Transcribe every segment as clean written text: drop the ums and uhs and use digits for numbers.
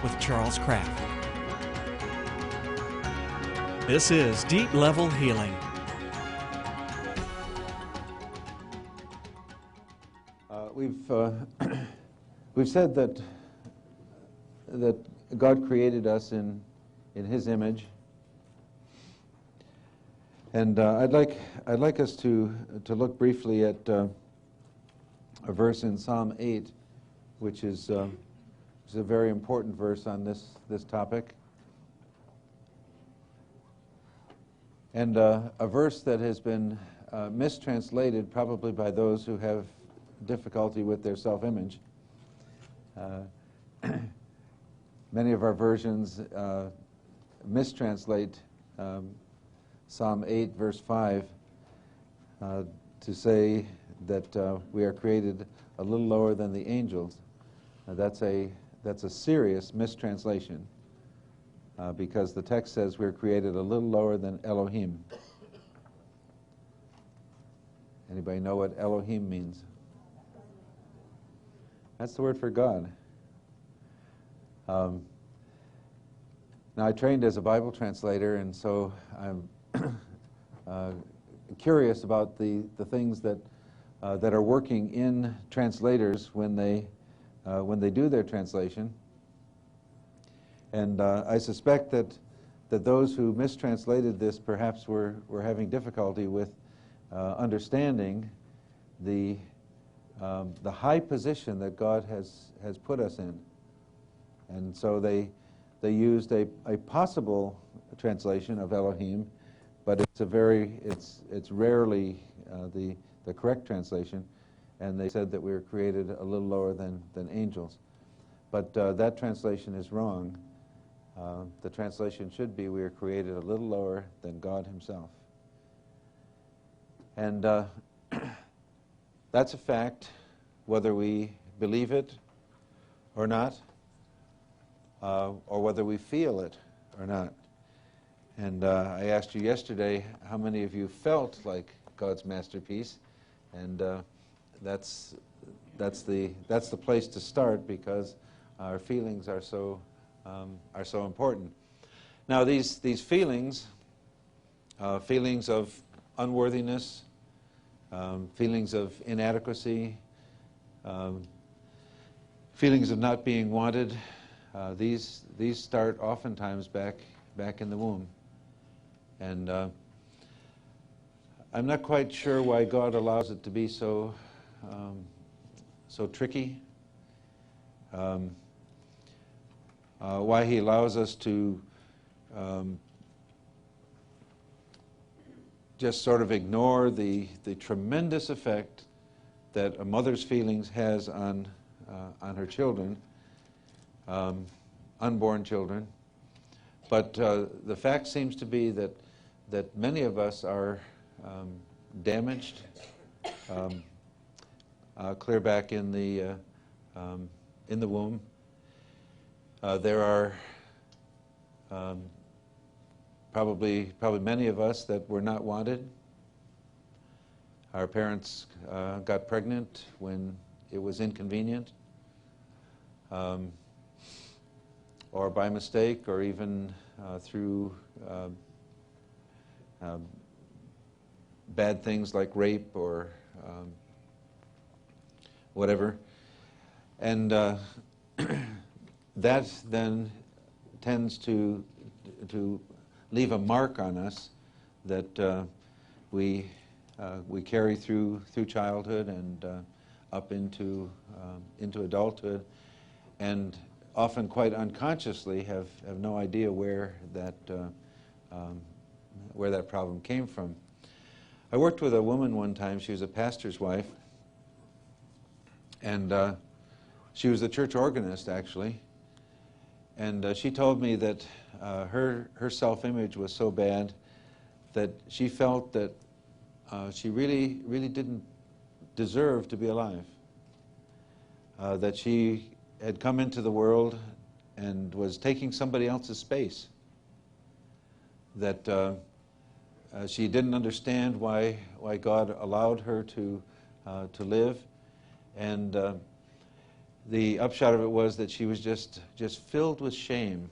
with Charles Kraft. This is Deep Level Healing. We've said that God created us in His image, and I'd like us to look briefly at a verse in Psalm 8, which is a very important verse on this topic, and a verse that has been mistranslated probably by those who have difficulty with their self-image. Many of our versions mistranslate Psalm 8, verse 5, to say that we are created a little lower than the angels. That's a serious mistranslation, because the text says we're created a little lower than Elohim. Anybody know what Elohim means? That's the word for God. Now, I trained as a Bible translator, and so I'm curious about the things that are working in translators when they do their translation. And I suspect that those who mistranslated this perhaps were having difficulty with understanding the high position that God has put us in. And so they used a possible translation of Elohim, but it's rarely the correct translation, and they said that we were created a little lower than angels. But that translation is wrong. The translation should be we are created a little lower than God Himself. And that's a fact, whether we believe it or not, or whether we feel it or not. And I asked you yesterday how many of you felt like God's masterpiece, and that's the place to start, because our feelings are so important. Now, these feelings of unworthiness, feelings of inadequacy, feelings of not being wanted, these start oftentimes back in the womb. And I'm not quite sure why God allows it to be so tricky, why He allows us to just sort of ignore the tremendous effect that a mother's feelings has on her children, unborn children. But the fact seems to be that many of us are damaged clear back in the womb. There are probably many of us that were not wanted. Our parents got pregnant when it was inconvenient, or by mistake, or even through bad things like rape or whatever. And that then tends to leave a mark on us that we carry through childhood and up into adulthood, and often quite unconsciously have no idea where that problem came from. I worked with a woman one time. She was a pastor's wife, and she was a church organist, actually. And she told me that her self-image was so bad that she felt that she really didn't deserve to be alive. That she had come into the world and was taking somebody else's space. That she didn't understand why God allowed her to live, and the upshot of it was that she was just filled with shame.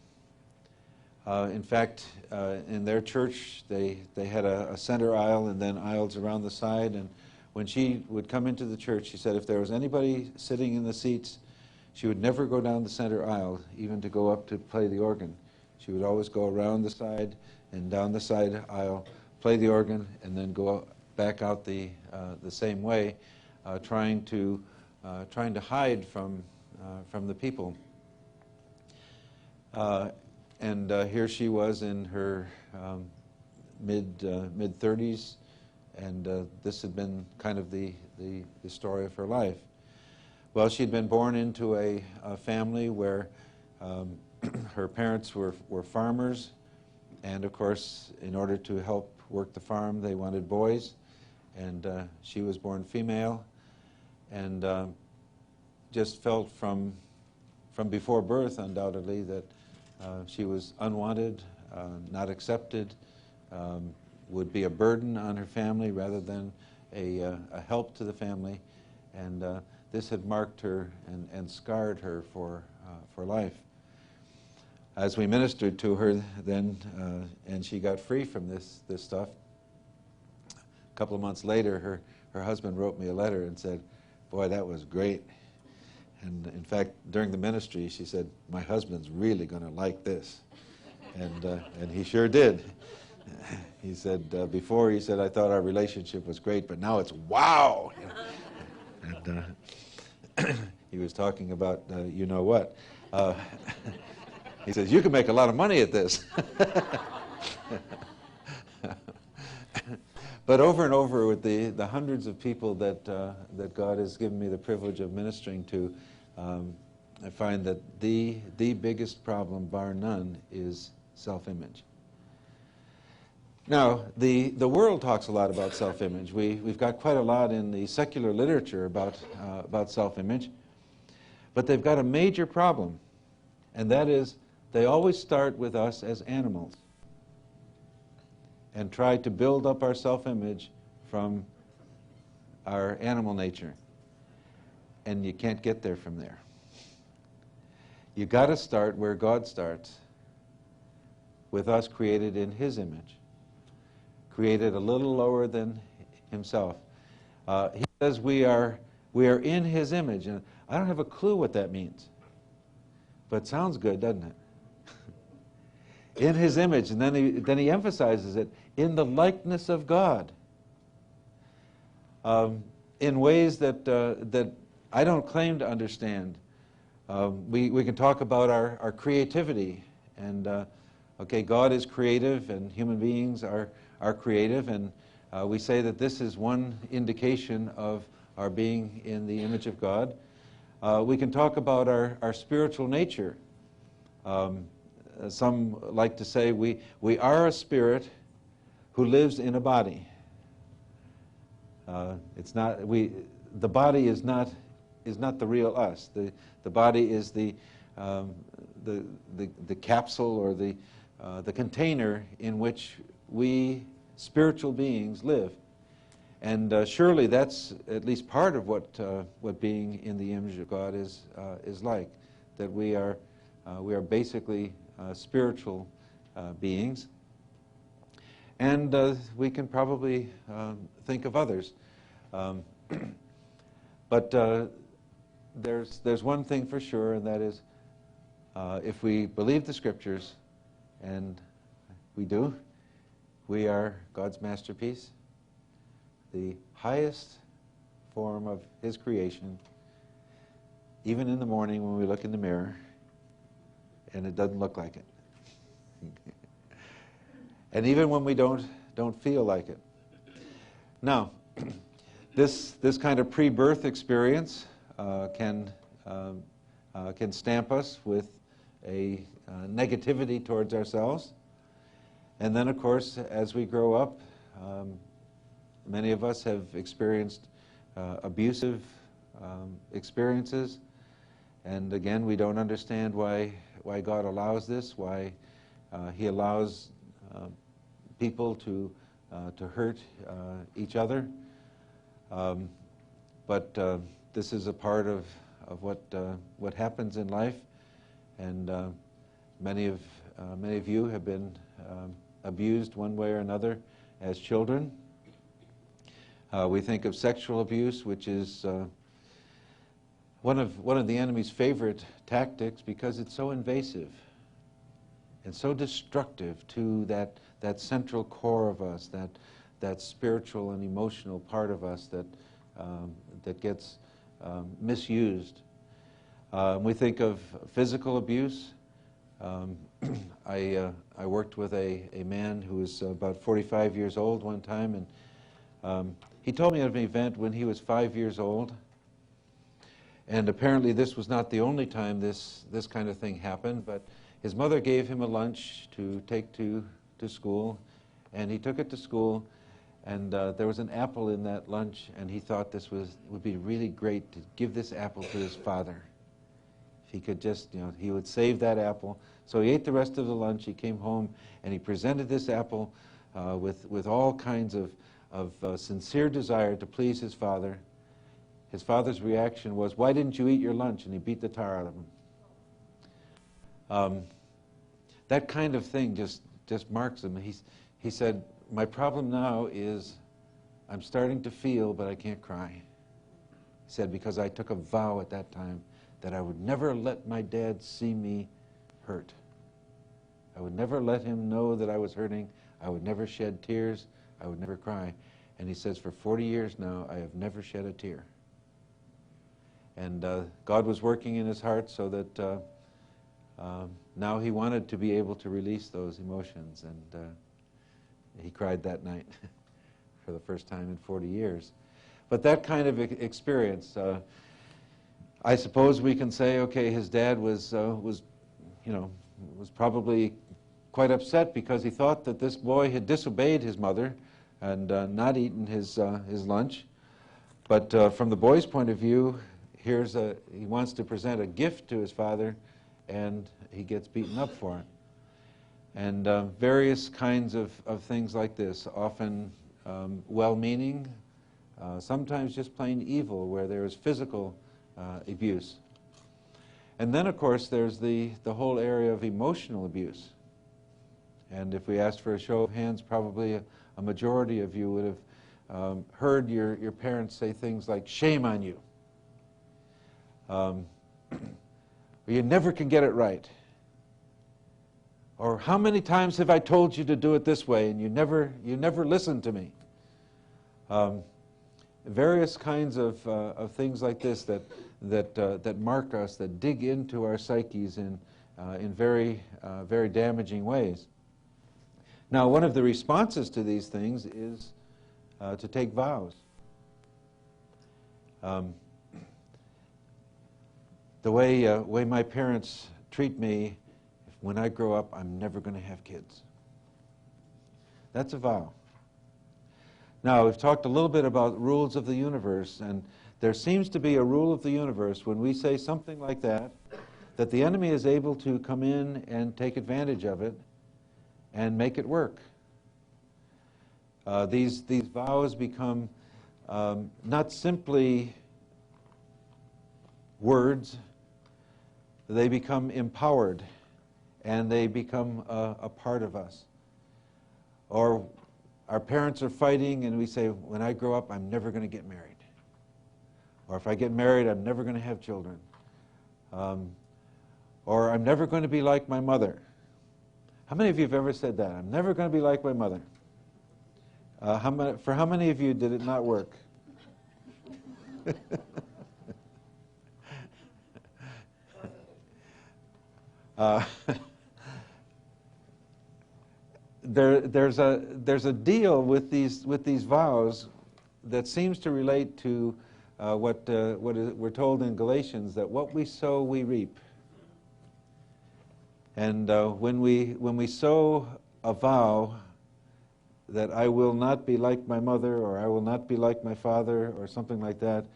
In fact, in their church, they had a center aisle and then aisles around the side. And when she would come into the church, she said if there was anybody sitting in the seats, she would never go down the center aisle, even to go up to play the organ. She would always go around the side and down the side aisle, play the organ, and then go back out the same way, trying to hide from the people. And here she was in her mid-30s, and this had been kind of the story of her life. Well, she'd been born into a family where her parents were farmers, and of course, in order to help work the farm, they wanted boys, and she was born female, and just felt from before birth, undoubtedly, that she was unwanted, not accepted, would be a burden on her family rather than a help to the family, and this had marked her and scarred her for life. As we ministered to her then, and she got free from this stuff, a couple of months later, her husband wrote me a letter and said, "Boy, that was great." And in fact, during the ministry, she said, "My husband's really going to like this." And he sure did. He said, before, he said, "I thought our relationship was great, but now it's wow." And he was talking about, you know what. He says, "You can make a lot of money at this." But over and over with the hundreds of people that God has given me the privilege of ministering to, I find that the biggest problem, bar none, is self-image. Now, the world talks a lot about self-image. We've got quite a lot in the secular literature about self-image, but they've got a major problem, and that is they always start with us as animals and try to build up our self-image from our animal nature. And you can't get there from there. You got to start where God starts, with us created in His image, created a little lower than Himself. He says we are in His image, and I don't have a clue what that means, but it sounds good, doesn't it? In His image, and then he emphasizes it, in the likeness of God, in ways that I don't claim to understand. We can talk about our creativity, and okay, God is creative, and human beings are creative, and we say that this is one indication of our being in the image of God. We can talk about our spiritual nature. Some like to say we are a spirit who lives in a body. It's not the body is not the real us. The body is the capsule or the container in which we spiritual beings live. And surely that's at least part of what being in the image of God is like. That we are basically spiritual beings, and we can probably think of others. But there's one thing for sure, and that is, if we believe the Scriptures, and we do, we are God's masterpiece, the highest form of His creation, even in the morning when we look in the mirror, and it doesn't look like it. And even when we don't feel like it. Now, this kind of pre-birth experience can stamp us with a negativity towards ourselves. And then, of course, as we grow up, many of us have experienced abusive experiences. And again, we don't understand why God allows this, why He allows people to hurt each other. But this is a part of what happens in life, and many of you have been abused one way or another as children. We think of sexual abuse, which is one of the enemy's favorite tactics because it's so invasive and so destructive to that central core of us, that spiritual and emotional part of us that gets misused. We think of physical abuse. I worked with a man who was about 45 years old one time, and he told me of an event when he was 5 years old. And apparently this was not the only time this kind of thing happened, but his mother gave him a lunch to take to school, and he took it to school, and there was an apple in that lunch, and he thought would be really great to give this apple to his father. If he could just, he would save that apple. So he ate the rest of the lunch. He came home, and he presented this apple with all kinds of sincere desire to please his father. His father's reaction was, "Why didn't you eat your lunch?" And he beat the tar out of him. That kind of thing just marks him. He said, "My problem now is I'm starting to feel, but I can't cry." He said, "Because I took a vow at that time that I would never let my dad see me hurt. I would never let him know that I was hurting. I would never shed tears. I would never cry." And he says, "For 40 years now, I have never shed a tear." And God was working in his heart so that now he wanted to be able to release those emotions. And he cried that night for the first time in 40 years. But that kind of experience, I suppose we can say, okay, his dad was probably quite upset because he thought that this boy had disobeyed his mother and not eaten his lunch. But from the boy's point of view, he wants to present a gift to his father, and he gets beaten up for it. And various kinds of things like this, often well-meaning, sometimes just plain evil, where there is physical abuse. And then, of course, there's the whole area of emotional abuse. And if we asked for a show of hands, probably a majority of you would have heard your parents say things like, "Shame on you." You never can get it right. Or, "How many times have I told you to do it this way and you never listen to me?" Various kinds of things like this that mark us, that dig into our psyches in very damaging ways. Now, one of the responses to these things is to take vows. The way my parents treat me, when I grow up, I'm never going to have kids. That's a vow. Now, we've talked a little bit about rules of the universe, and there seems to be a rule of the universe when we say something like that the enemy is able to come in and take advantage of it and make it work. These vows become not simply words, they become empowered, and they become a part of us. Or our parents are fighting, and we say, "When I grow up, I'm never going to get married." Or, "If I get married, I'm never going to have children." Or, "I'm never going to be like my mother." How many of you have ever said that? "I'm never going to be like my mother"? For how many of you did it not work? There's a deal with these vows that seems to relate to what we're told in Galatians, that what we sow we reap. And when we sow a vow that I will not be like my mother, or I will not be like my father, or something like that,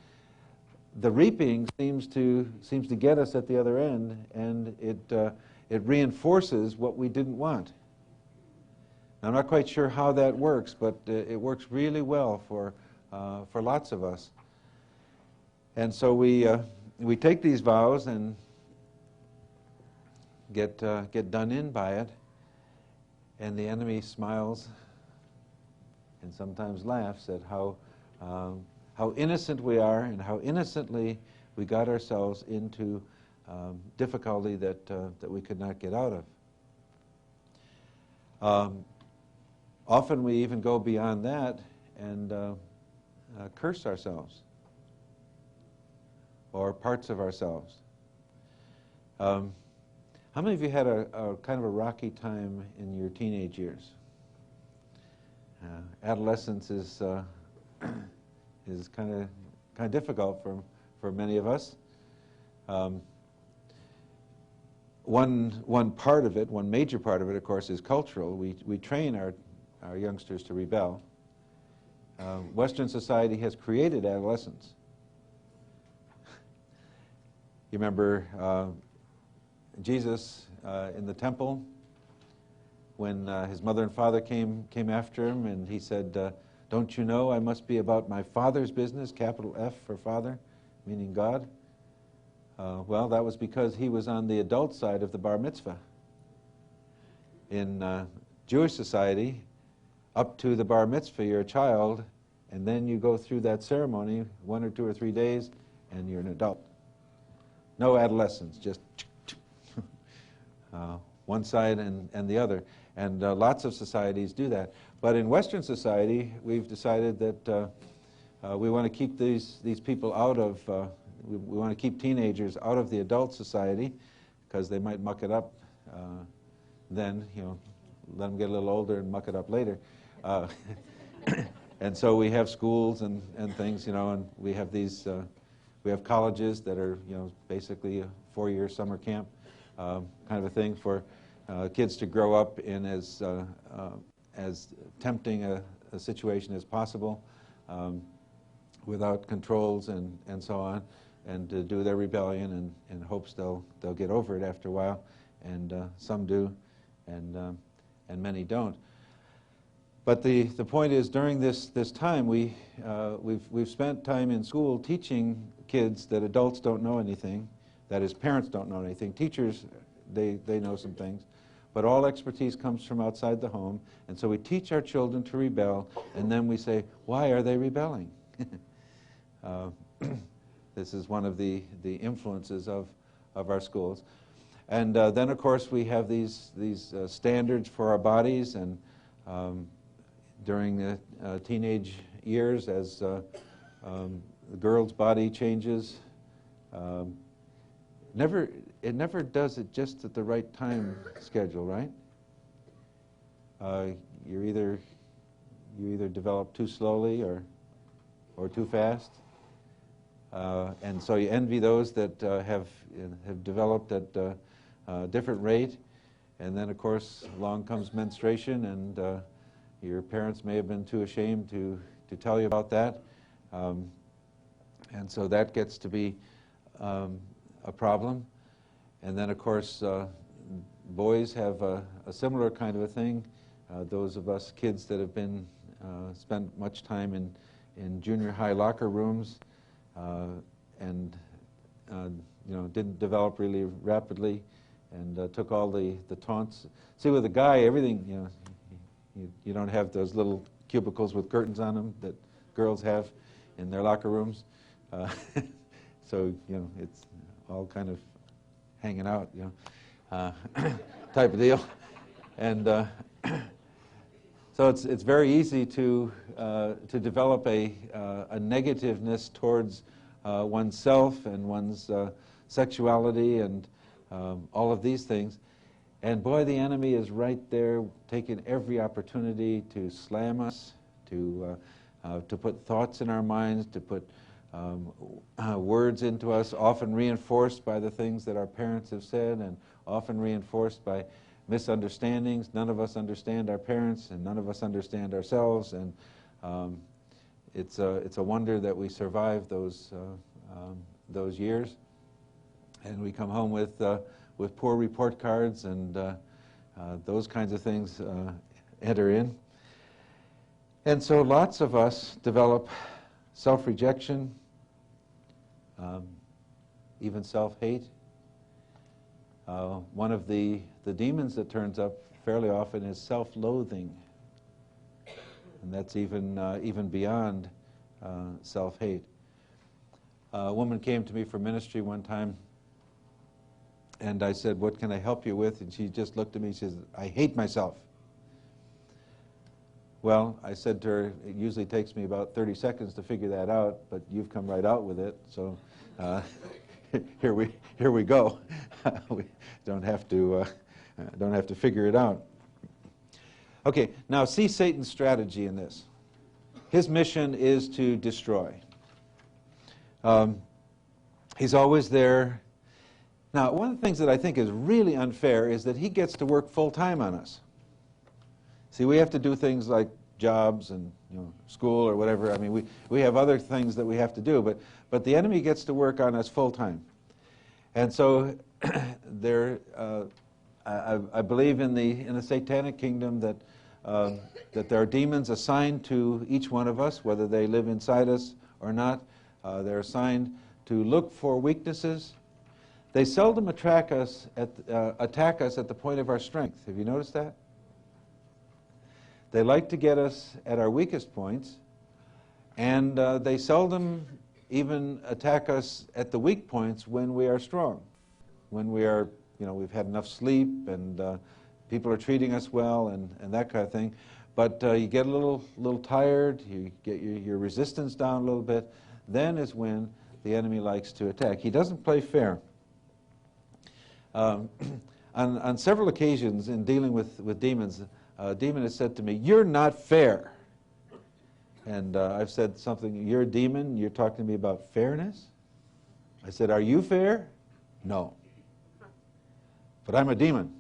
the reaping seems to get us at the other end, and it reinforces what we didn't want. Now, I'm not quite sure how that works, but it works really well for lots of us. And so we we take these vows and get done in by it, and the enemy smiles and sometimes laughs at how innocent we are and how innocently we got ourselves into difficulty that we could not get out of. Often we even go beyond that and curse ourselves or parts of ourselves. How many of you had a kind of a rocky time in your teenage years? Adolescence is kind of difficult for many of us. One part of it, one major part of it, of course, is cultural. We train our youngsters to rebel. Western society has created adolescence. You remember Jesus in the temple when his mother and father came after him, and he said, "Don't you know I must be about my Father's business," capital F for Father, meaning God? Well, that was because he was on the adult side of the bar mitzvah. In Jewish society, up to the bar mitzvah, you're a child, and then you go through that ceremony 1 or 2 or 3 days, and you're an adult. No adolescence, just one side and the other. And lots of societies do that. But in Western society, we've decided that we want to keep these people out of, we want to keep teenagers out of the adult society because they might muck it up then, let them get a little older and muck it up later. And so we have schools and things, and we have these, we have colleges that are, basically a 4-year summer camp kind of a thing for kids to grow up in as tempting a situation as possible, without controls and so on, and to do their rebellion in hopes they'll get over it after a while, and some do, and many don't. But the point is, during this time, we've spent time in school teaching kids that adults don't know anything, that is, parents don't know anything. Teachers, they know some things, but all expertise comes from outside the home, and so we teach our children to rebel, and then we say, why are they rebelling? This is one of the influences of our schools. And then, of course, we have these standards for our bodies, and during the teenage years, as the girl's body changes, it never does it just at the right time schedule, right? You either develop too slowly or too fast, and so you envy those that have developed at a different rate, and then of course along comes menstruation, and your parents may have been too ashamed to tell you about that, and so that gets to be a problem. And then, of course, boys have a similar kind of a thing. Those of us kids that have been spent much time in junior high locker rooms and didn't develop really rapidly, and took all the taunts. See, with a guy, everything, you don't have those little cubicles with curtains on them that girls have in their locker rooms. So, it's all kind of hanging out, type of deal. And so it's very easy to develop a negativeness towards oneself and one's sexuality and all of these things. And boy, the enemy is right there, taking every opportunity to slam us, to put thoughts in our minds, to put words into us, often reinforced by the things that our parents have said, and often reinforced by misunderstandings. None of us understand our parents, and none of us understand ourselves, and it's a wonder that we survived those years. And we come home with poor report cards, and those kinds of things enter in. And so lots of us develop self-rejection, even self-hate. One of the demons that turns up fairly often is self-loathing, and that's even beyond self-hate. A woman came to me for ministry one time, and I said, "What can I help you with?" And she just looked at me and says, "I hate myself." Well, I said to her, it usually takes me about 30 seconds to figure that out, but you've come right out with it, so here we go. We don't have to figure it out. Okay, now see Satan's strategy in this. His mission is to destroy. He's always there. Now, one of the things that I think is really unfair is that he gets to work full-time on us. See, we have to do things like jobs and school or whatever. I mean, we have other things that we have to do, but the enemy gets to work on us full-time. And so I believe in the satanic kingdom that there are demons assigned to each one of us, whether they live inside us or not. They're assigned to look for weaknesses. They seldom attack us at the point of our strength. Have you noticed that? They like to get us at our weakest points, and they seldom even attack us at the weak points when we are strong, when we are, we've had enough sleep and people are treating us well and that kind of thing. But you get a little tired, you get your resistance down a little bit, then is when the enemy likes to attack. He doesn't play fair. On several occasions in dealing with demons, a demon has said to me, "You're not fair." And I've said something, "You're a demon, you're talking to me about fairness?" I said, "Are you fair?" "No." "But I'm a demon."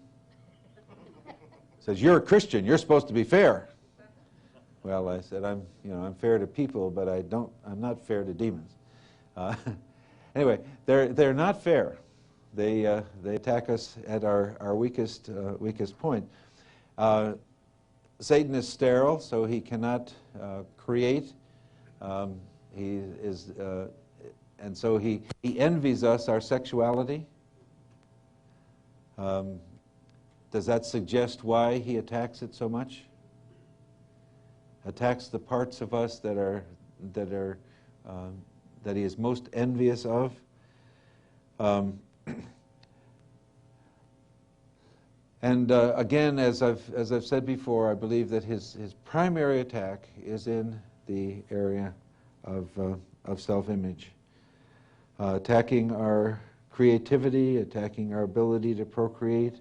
He says, "You're a Christian, you're supposed to be fair." Well, I said, I'm fair to people, but I'm not fair to demons. Anyway, they're not fair. They attack us at our weakest point. Satan is sterile, so he cannot create. He is, and so he envies us our sexuality. Does that suggest why he attacks it so much? Attacks the parts of us that he is most envious of. And again, as I've said before, I believe that his primary attack is in the area of self-image, attacking our creativity, attacking our ability to procreate,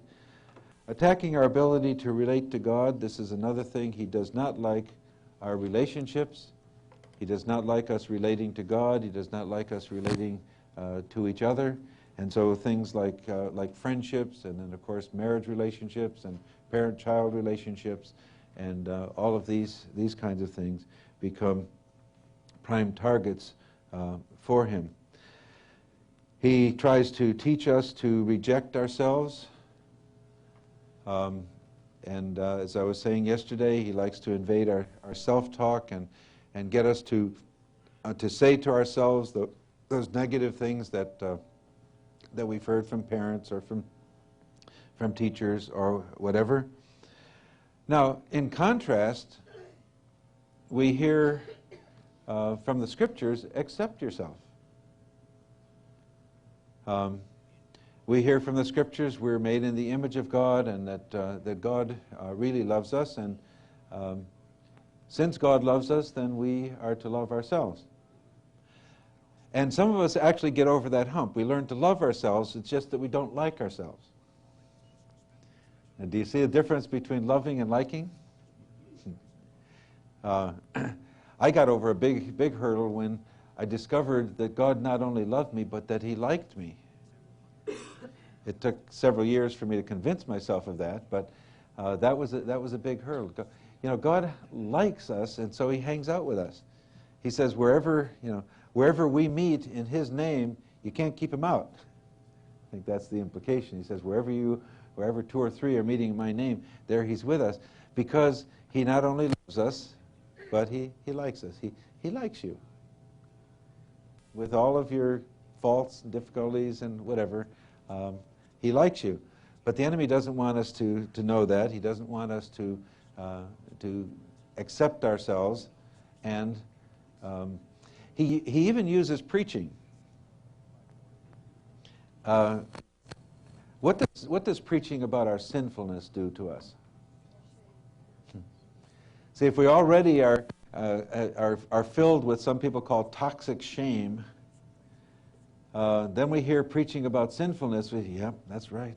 attacking our ability to relate to God. This is another thing. He does not like our relationships. He does not like us relating to God. He does not like us relating to each other. And so things like friendships, and then of course marriage relationships and parent-child relationships, and all of these kinds of things become prime targets for him. He tries to teach us to reject ourselves. And as I was saying yesterday, he likes to invade our self-talk and get us to say to ourselves those negative things that we've heard from parents or from teachers or whatever. Now, in contrast, we hear from the Scriptures, accept yourself. We hear from the Scriptures we're made in the image of God, and that God really loves us, and since God loves us, then we are to love ourselves. And some of us actually get over that hump. We learn to love ourselves, it's just that we don't like ourselves. And do you see a difference between loving and liking? I got over a big hurdle when I discovered that God not only loved me, but that He liked me. It took several years for me to convince myself of that, but that was a big hurdle. God likes us, and so He hangs out with us. He says wherever we meet in His name, you can't keep Him out. I think that's the implication. He says wherever two or three are meeting in my name, there He's with us, because He not only loves us, but He likes us. He likes you. With all of your faults and difficulties and whatever, he likes you. But the enemy doesn't want us to know that. He doesn't want us to accept ourselves. And he even uses preaching. What does preaching about our sinfulness do to us? See, if we already are filled with some people call toxic shame, then we hear preaching about sinfulness. Yep, that's right.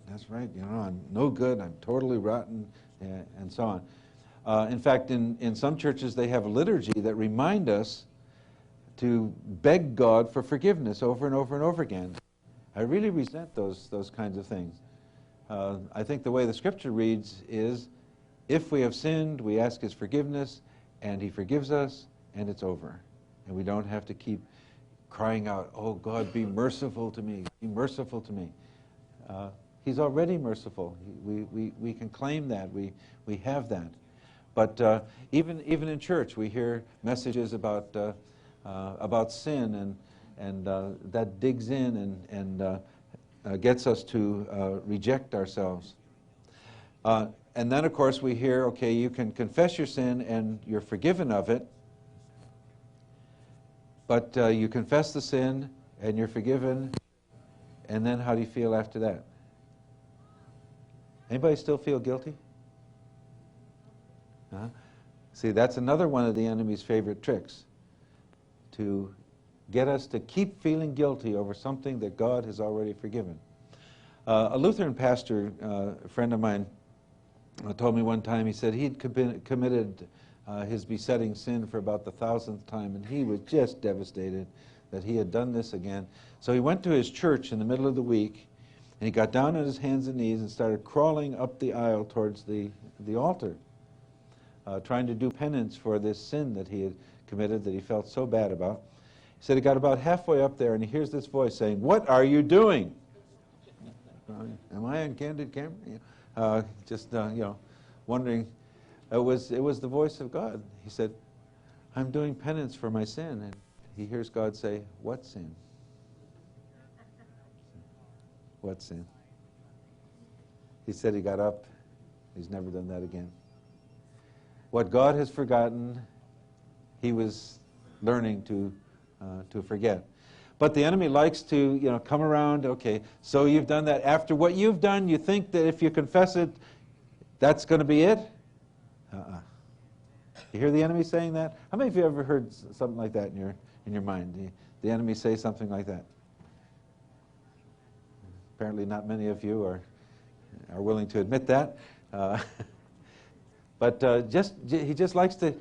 You know, I'm no good. I'm totally rotten, and so on. In fact, in some churches, they have a liturgy that remind us to beg God for forgiveness over and over and over again. I really resent those kinds of things. I think the way the Scripture reads is, if we have sinned, we ask His forgiveness, and He forgives us, and it's over. And we don't have to keep crying out, "Oh God, be merciful to me, be merciful to me." He's already merciful. We can claim that. We have that. But even in church, we hear messages about sin, and that digs in and gets us to reject ourselves. And then, of course, we hear, okay, you can confess your sin and you're forgiven of it, but you confess the sin and you're forgiven, and then how do you feel after that? Anybody still feel guilty? See, that's another one of the enemy's favorite tricks, to get us to keep feeling guilty over something that God has already forgiven. A Lutheran pastor, a friend of mine, told me one time, he said he'd committed his besetting sin for about the 1,000th time, and he was just devastated that he had done this again. So he went to his church in the middle of the week, and he got down on his hands and knees and started crawling up the aisle towards the altar, trying to do penance for this sin that he had committed that he felt so bad about. He said he got about halfway up there, and he hears this voice saying, "What are you doing?" Am I on candid camera? Wondering. It was the voice of God. He said, "I'm doing penance for my sin." And he hears God say, "What sin?" What sin? He said he got up. He's never done that again. What God has forgotten, he was learning to forget. But the enemy likes to, come around. Okay, so you've done that. After what you've done, you think that if you confess it, that's going to be it? You hear the enemy saying that? How many of you ever heard something like that in your mind? The enemy say something like that? Apparently, not many of you are willing to admit that. But he just likes to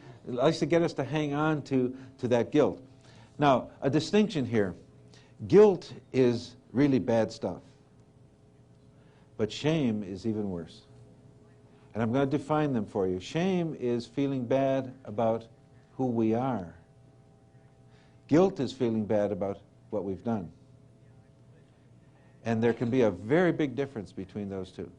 get us to hang on to that guilt. Now, a distinction here. Guilt is really bad stuff. But shame is even worse. And I'm going to define them for you. Shame is feeling bad about who we are. Guilt is feeling bad about what we've done. And there can be a very big difference between those two.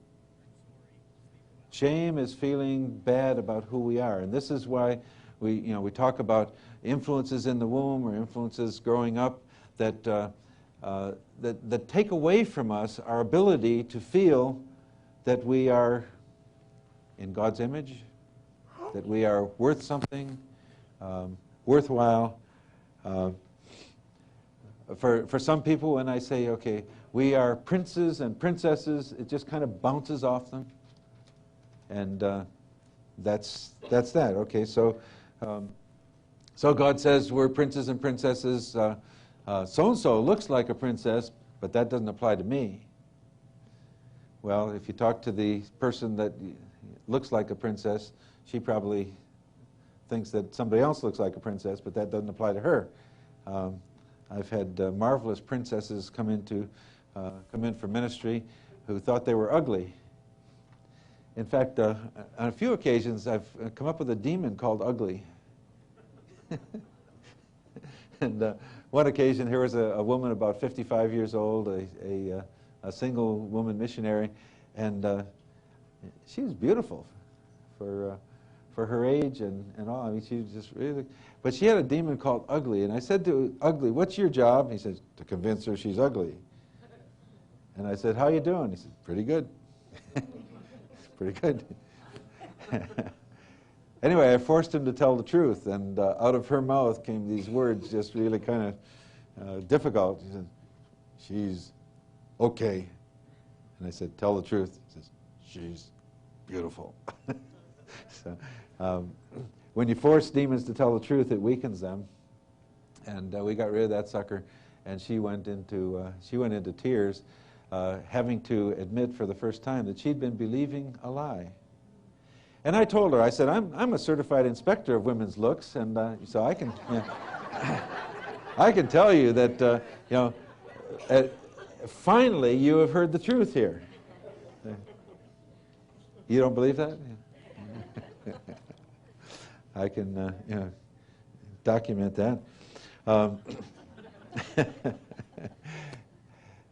Shame is feeling bad about who we are. And this is why we talk about influences in the womb or influences growing up that take away from us our ability to feel that we are in God's image, that we are worth something, worthwhile. For some people, when I say, okay, we are princes and princesses, it just kind of bounces off them. And that's that. Okay, so God says we're princes and princesses. So-and-so looks like a princess, but that doesn't apply to me. Well, if you talk to the person that looks like a princess, she probably thinks that somebody else looks like a princess, but that doesn't apply to her. I've had marvelous princesses come in for ministry who thought they were ugly. In fact, on a few occasions, I've come up with a demon called ugly. And one occasion, here was a woman about 55 years old, a single woman missionary, and she was beautiful for for her age and all. I mean, she was just really, but she had a demon called Ugly. And I said to Ugly, what's your job? He says, to convince her she's ugly. And I said, how you doing? He said, pretty good. Pretty good. Anyway, I forced him to tell the truth, and out of her mouth came these words, just really kind of difficult. He said, she's okay. And I said, tell the truth. He says, she's beautiful. So, when you force demons to tell the truth, it weakens them. And we got rid of that sucker, and she went into tears, having to admit for the first time that she'd been believing a lie. And I told her, I said, I'm a certified inspector of women's looks, and so I can, I can tell you that, finally you have heard the truth here. You don't believe that? I can, document that.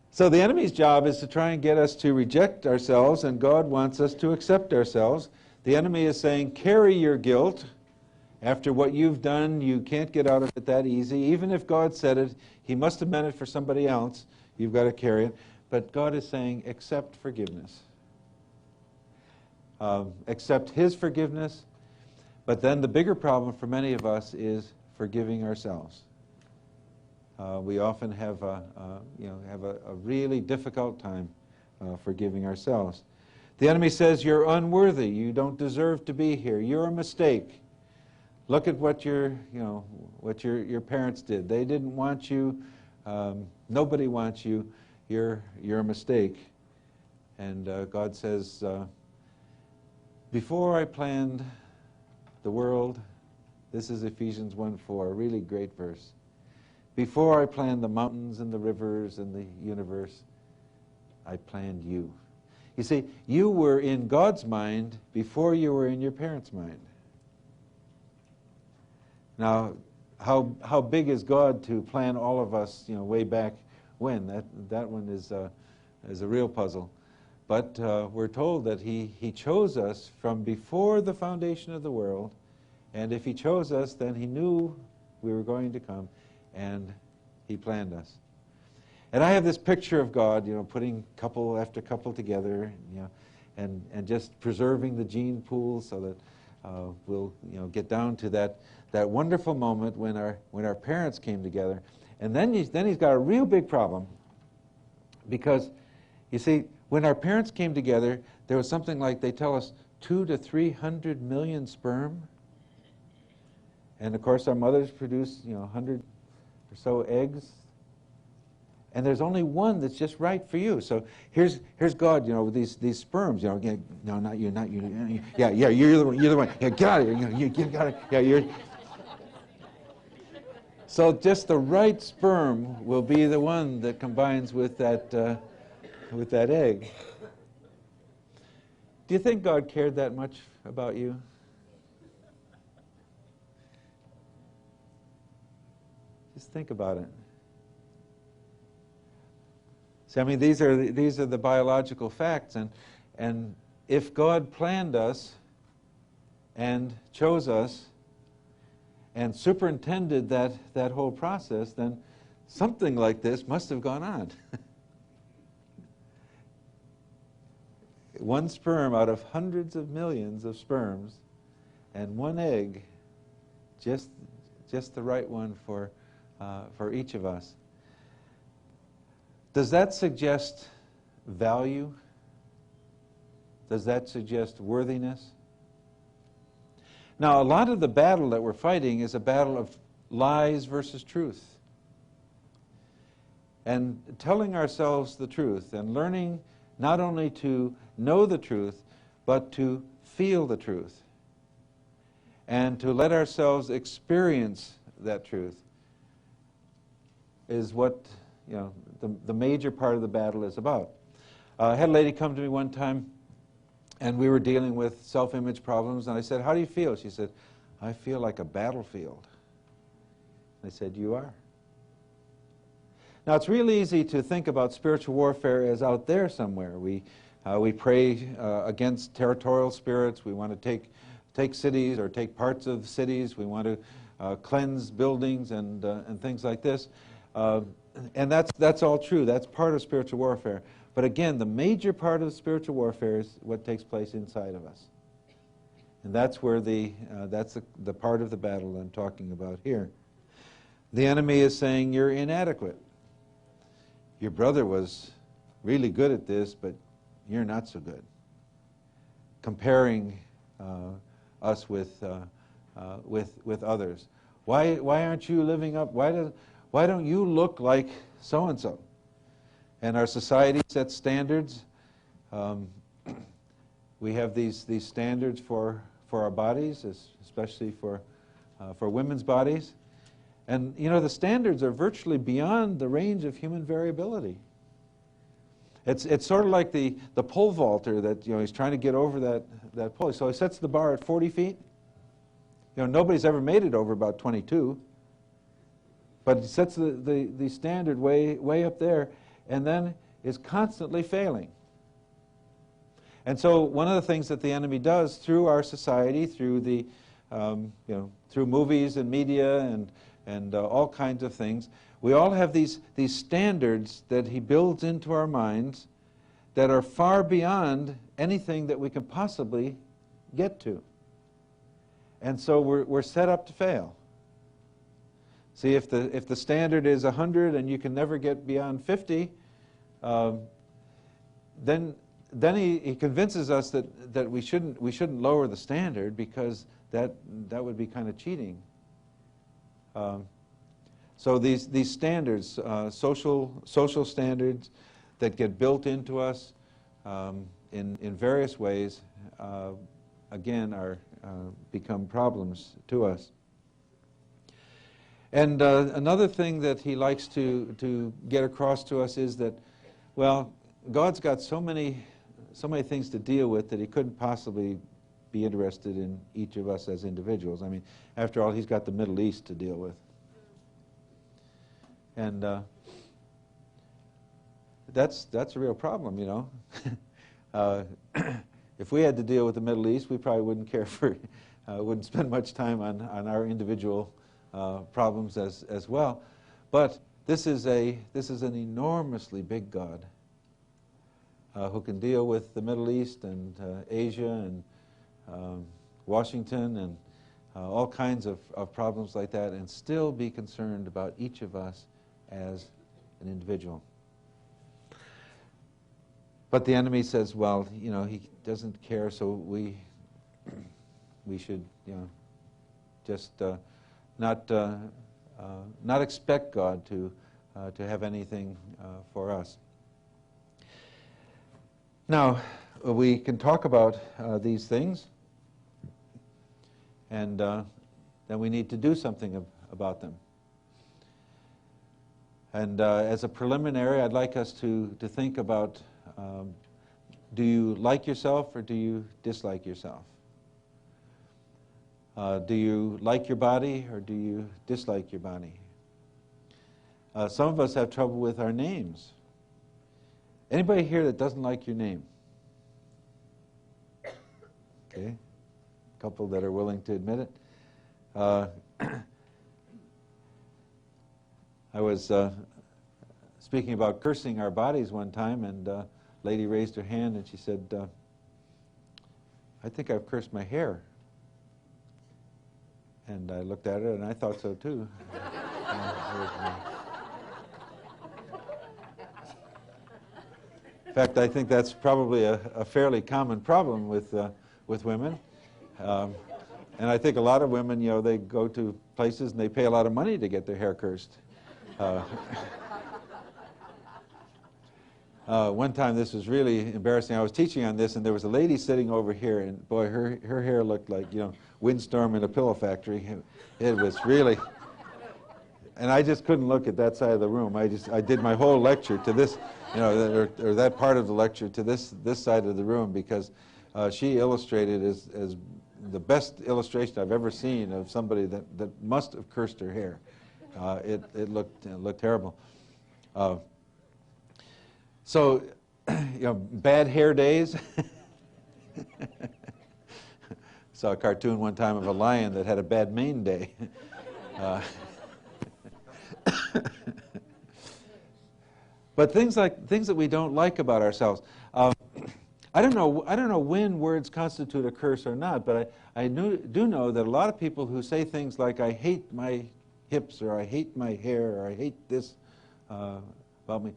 So the enemy's job is to try and get us to reject ourselves, and God wants us to accept ourselves. The enemy is saying, carry your guilt. After what you've done, you can't get out of it that easy. Even if God said it, he must have meant it for somebody else. You've got to carry it. But God is saying, accept forgiveness. Accept his forgiveness. But then the bigger problem for many of us is forgiving ourselves. We often have a really difficult time forgiving ourselves. The enemy says you're unworthy. You don't deserve to be here. You're a mistake. Look at what your parents did. They didn't want you. Nobody wants you. You're a mistake. And God says, before I planned the world, this is Ephesians 1:4, a really great verse. Before I planned the mountains and the rivers and the universe, I planned you. You see, you were in God's mind before you were in your parents' mind. Now, how big is God to plan all of us, way back when? That one is a real puzzle. But we're told that he chose us from before the foundation of the world, and if he chose us, then he knew we were going to come, and he planned us. And I have this picture of God, putting couple after couple together, and just preserving the gene pool so that we'll, get down to that wonderful moment when our parents came together. And then he's got a real big problem, because, you see, when our parents came together, there was something like, they tell us, 200 to 300 million sperm. And of course, our mothers produce, 100 or so eggs. And there's only one that's just right for you. So here's God, with these sperms, no, not you, not you. Yeah, you're the one. Yeah, get out of here. You got it. Yeah, you're. So just the right sperm will be the one that combines with that egg. Do you think God cared that much about you? Just think about it. See, I mean, these are the biological facts, and if God planned us and chose us and superintended that whole process, then something like this must have gone on. One sperm out of hundreds of millions of sperms, and one egg, just the right one for each of us. Does that suggest value? Does that suggest worthiness? Now, a lot of the battle that we're fighting is a battle of lies versus truth. And telling ourselves the truth and learning not only to know the truth, but to feel the truth and to let ourselves experience that truth is what, the major part of the battle is about. I had a lady come to me one time, and we were dealing with self-image problems, and I said, how do you feel? She said, I feel like a battlefield. I said, you are. Now, it's really easy to think about spiritual warfare as out there somewhere. We pray against territorial spirits. We want to take cities or take parts of cities. We want to cleanse buildings and things like this. And that's all true. That's part of spiritual warfare. But again, the major part of spiritual warfare is what takes place inside of us. And that's where that's the part of the battle I'm talking about here. The enemy is saying you're inadequate. Your brother was really good at this, but you're not so good. Comparing us with others. Why aren't you living up? Why don't you look like so and so? And our society sets standards. We have these standards for our bodies, especially for women's bodies. And you know, the standards are virtually beyond the range of human variability. It's sort of like the pole vaulter that he's trying to get over that pole. So he sets the bar at 40 feet. Nobody's ever made it over about 22. But he sets the standard way up there, and then is constantly failing. And so one of the things that the enemy does through our society, through through movies and media and all kinds of things, we all have these standards that he builds into our minds that are far beyond anything that we can possibly get to. And so we're set up to fail. See, if the standard is 100 and you can never get beyond 50, then he convinces us that we shouldn't lower the standard, because that would be kind of cheating. So these standards, social standards that get built into us in various ways, again, become problems to us. And another thing that he likes to get across to us is that, well, God's got so many things to deal with that he couldn't possibly be interested in each of us as individuals. I mean, after all, he's got the Middle East to deal with. And that's a real problem, If we had to deal with the Middle East, we probably wouldn't care wouldn't spend much time on our individual problems as well. But this is an enormously big God who can deal with the Middle East and Asia and Washington and all kinds of problems like that, and still be concerned about each of us as an individual. But the enemy says, well, he doesn't care, so we should, just not expect God to have anything for us. Now, we can talk about these things, and then we need to do something about them. And as a preliminary, I'd like us to think about, do you like yourself or do you dislike yourself? Do you like your body or do you dislike your body? Some of us have trouble with our names. Anybody here that doesn't like your name? Okay, a couple that are willing to admit it. I was speaking about cursing our bodies one time, and a lady raised her hand and she said, I think I've cursed my hair. And I looked at her and I thought so too. In fact, I think that's probably a fairly common problem with women. And I think a lot of women, they go to places and they pay a lot of money to get their hair cursed. One time, this was really embarrassing. I was teaching on this, and there was a lady sitting over here, and boy, her hair looked like, windstorm in a pillow factory. It was really, and I just couldn't look at that side of the room. I did my whole lecture to this, or that part of the lecture to this side of the room, because she illustrated as the best illustration I've ever seen of somebody that must have cursed her hair. It looked terrible. So, bad hair days. saw a cartoon one time of a lion that had a bad mane day. But things that we don't like about ourselves. I don't know when words constitute a curse or not, but I do know that a lot of people who say things like, I hate my hips, or I hate my hair, or I hate this about me,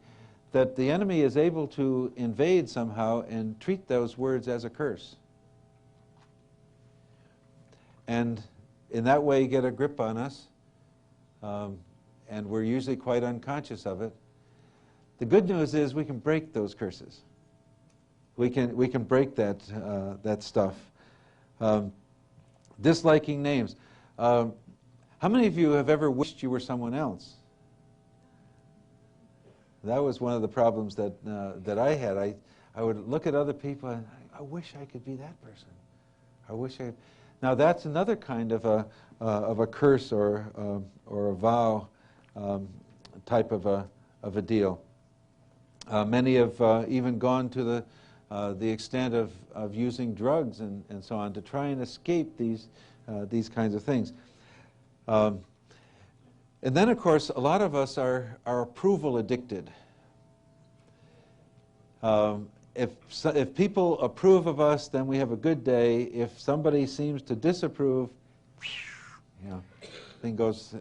that the enemy is able to invade somehow and treat those words as a curse. And in that way get a grip on us, and we're usually quite unconscious of it. The good news is we can break those curses. We can break that stuff. Disliking names. How many of you have ever wished you were someone else? That was one of the problems that I had. I would look at other people and I wish I could be that person. I wish I. Now that's another kind of a curse or a vow type of a deal. Many have even gone to the extent of using drugs and so on to try and escape these kinds of things. And then, of course, a lot of us are approval addicted. If people approve of us, then we have a good day. If somebody seems to disapprove, thing goes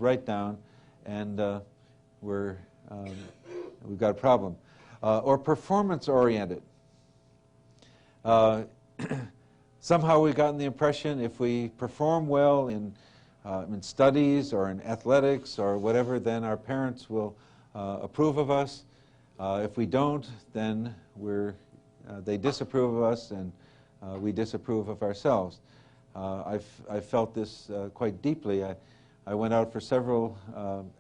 right down, and we've got a problem. Or performance-oriented. Somehow we've gotten the impression if we perform well in studies or in athletics or whatever, then our parents will approve of us. If we don't, then they disapprove of us, and we disapprove of ourselves. I've felt this quite deeply. I went out for several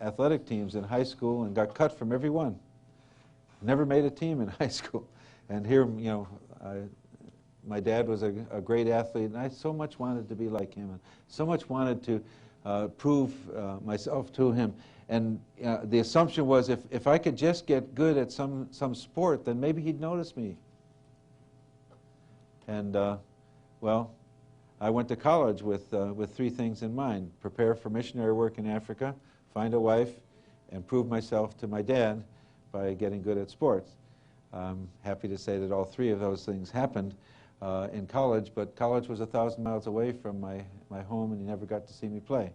athletic teams in high school and got cut from every one. Never made a team in high school. And here, my dad was a great athlete, and I so much wanted to be like him, and so much wanted to prove myself to him. And the assumption was if I could just get good at some sport, then maybe he'd notice me. And, well, I went to college with three things in mind: prepare for missionary work in Africa, find a wife, and prove myself to my dad by getting good at sports. I'm happy to say that all three of those things happened in college, but college was 1,000 miles away from my home, and he never got to see me play.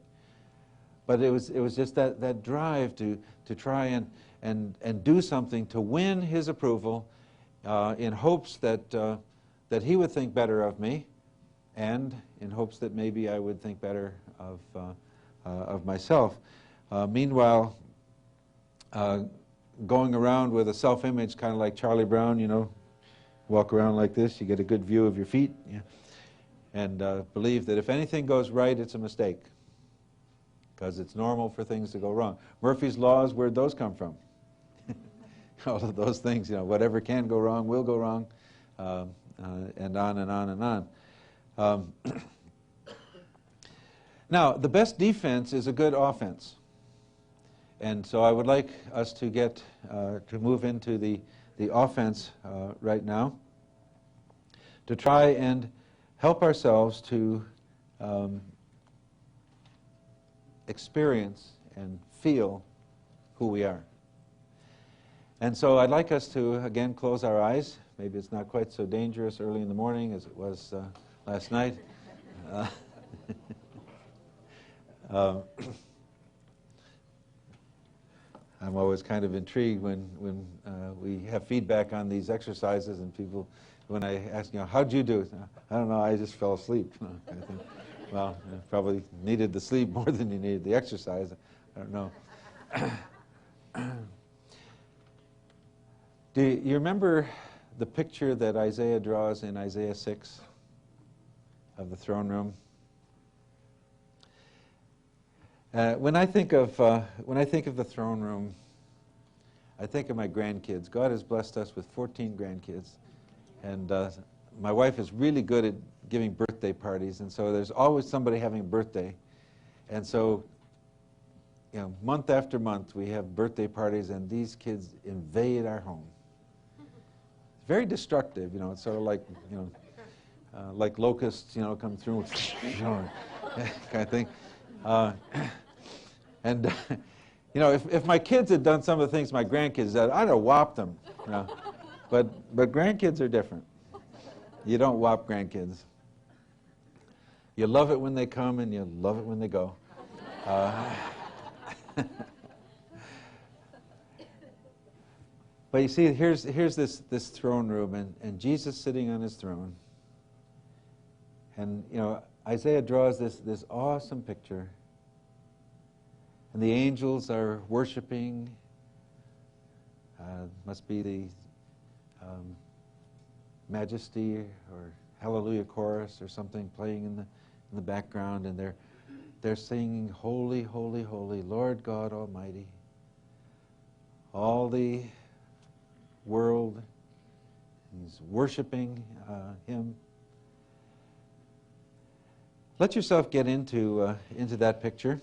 But it was just that drive to try and do something to win his approval, in hopes that he would think better of me, and in hopes that maybe I would think better of myself. Meanwhile, going around with a self-image kind of like Charlie Brown, walk around like this, you get a good view of your feet, and believe that if anything goes right, it's a mistake, because it's normal for things to go wrong. Murphy's Laws, where'd those come from? All of those things, whatever can go wrong will go wrong, and on and on and on. Now, the best defense is a good offense. And so I would like us to to move into the offense right now, to try and help ourselves to experience and feel who we are. And so I'd like us to, again, close our eyes. Maybe it's not quite so dangerous early in the morning as it was last night. I'm always kind of intrigued when we have feedback on these exercises, and people, when I ask, how'd you do it? I don't know, I just fell asleep. I think, well, you probably needed the sleep more than you needed the exercise. I don't know. Do you remember the picture that Isaiah draws in Isaiah 6 of the throne room? When I think of the throne room, I think of my grandkids. God has blessed us with 14 grandkids, and my wife is really good at giving birthday parties, and so there's always somebody having a birthday, and so month after month we have birthday parties, and these kids invade our home. It's very destructive, it's sort of like like locusts, come through, kind of thing. And if my kids had done some of the things my grandkids did, I'd have whopped them. But grandkids are different. You don't whop grandkids. You love it when they come, and you love it when they go. But you see, here's this throne room, and Jesus sitting on his throne. And Isaiah draws this awesome picture. And the angels are worshiping. Must be the Majesty or Hallelujah chorus or something playing in the background, and they're singing, "Holy, holy, holy, Lord God Almighty." All the world is worshiping him. Let yourself get into that picture.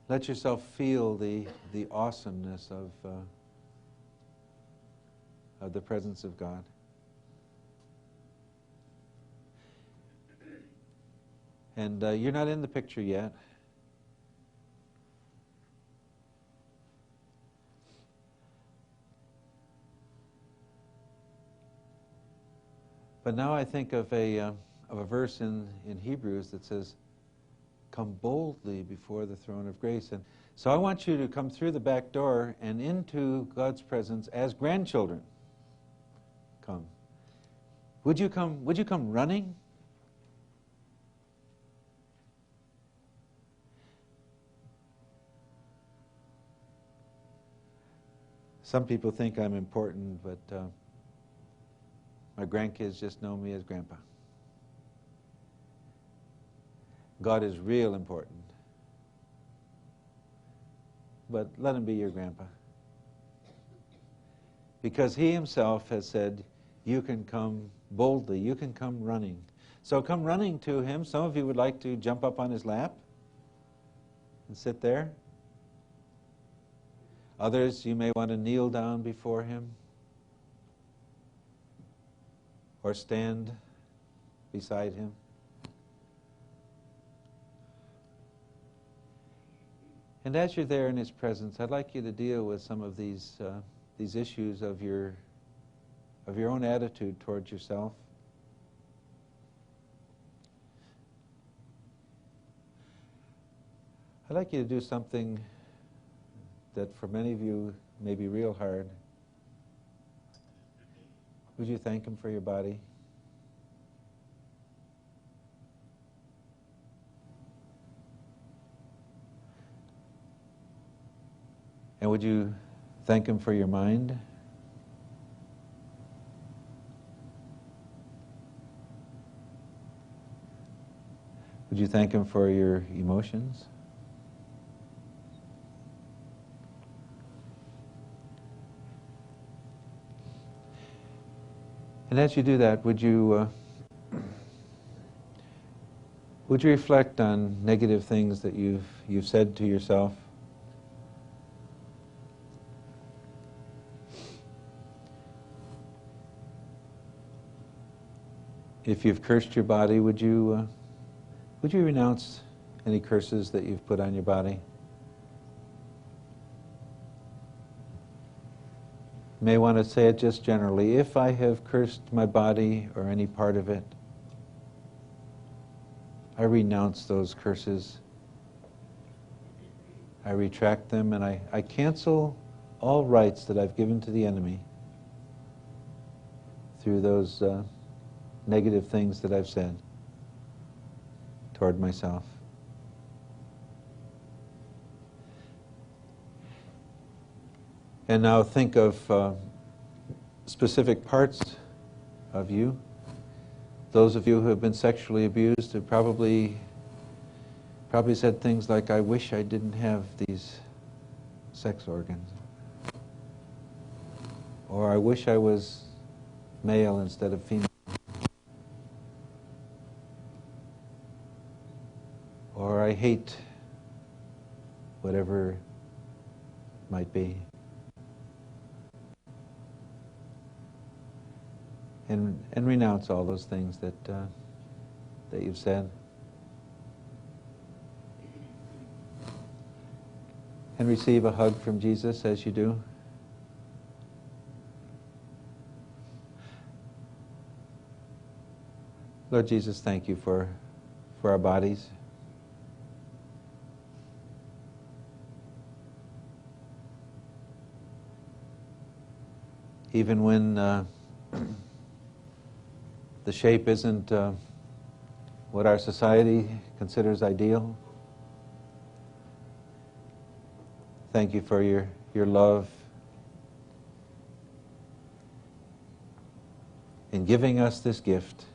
Let yourself feel the awesomeness of the presence of God. And you're not in the picture yet. But now I think of a verse in Hebrews that says, "Come boldly before the throne of grace." And so I want you to come through the back door and into God's presence as grandchildren. Come. Would you come running? Some people think I'm important, but my grandkids just know me as Grandpa. God is real important. But let him be your grandpa. Because he himself has said, you can come boldly, you can come running. So come running to him. Some of you would like to jump up on his lap and sit there. Others, you may want to kneel down before him or stand beside him. And as you're there in his presence, I'd like you to deal with some of these issues of your own attitude towards yourself. I'd like you to do something that for many of you may be real hard. Would you thank him for your body? And would you thank him for your mind? Would you thank him for your emotions? And as you do that, would you reflect on negative things that you've said to yourself? If you've cursed your body, would you renounce any curses that you've put on your body? You may want to say it just generally. If I have cursed my body or any part of it, I renounce those curses. I retract them, and I cancel all rights that I've given to the enemy through those negative things that I've said toward myself. And now think of specific parts of you. Those of you who have been sexually abused have probably said things like, I wish I didn't have these sex organs. Or I wish I was male instead of female. Or I hate whatever it might be. and renounce all those things that you've said. And receive a hug from Jesus as you do. Lord Jesus, thank you for our bodies. Even when the shape isn't what our society considers ideal. Thank you for your love in giving us this gift.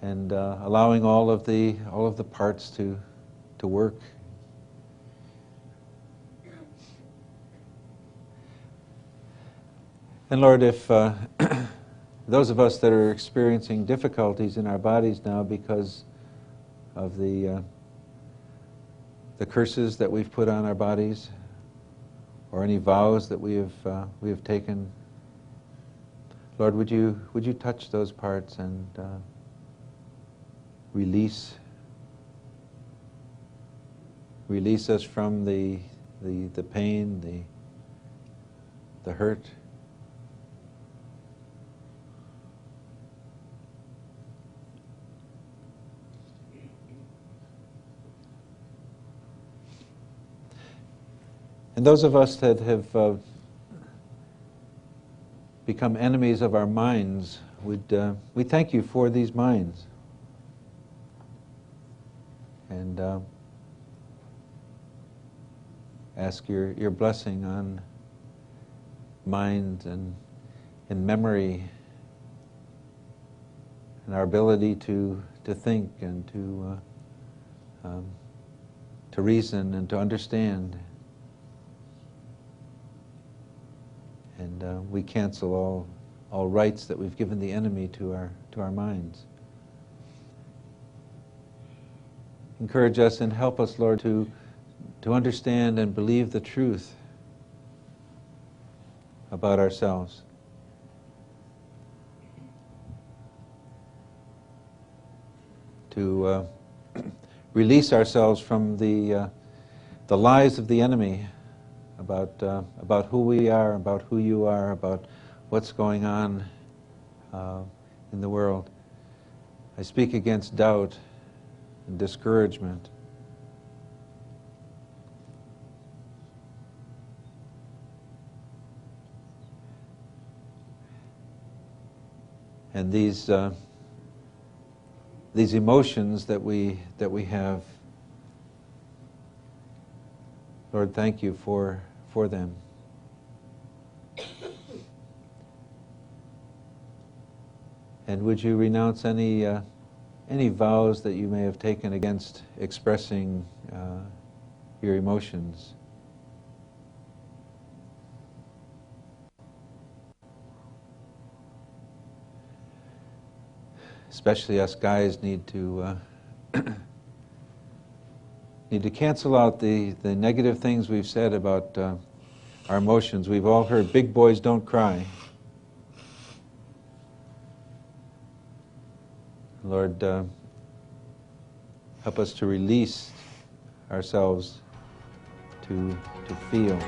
And allowing all of the parts to work. And Lord, if those of us that are experiencing difficulties in our bodies now because of the curses that we've put on our bodies, or any vows that we have taken, Lord, would you touch those parts and release us from the pain, the hurt. And those of us that have become enemies of our minds, we thank you for these minds. And ask your blessing on mind and memory and our ability to think and to reason and to understand. And we cancel all rights that we've given the enemy to our minds. Encourage us and help us, Lord, to understand and believe the truth about ourselves. To release ourselves from the lies of the enemy about who we are, about who you are, about what's going on in the world. I speak against doubt and discouragement. And these emotions that we have, Lord, thank you for them. And would you renounce any vows that you may have taken against expressing your emotions? Especially us guys need to cancel out the negative things we've said about our emotions. We've all heard big boys don't cry. Lord, help us to release ourselves to feel.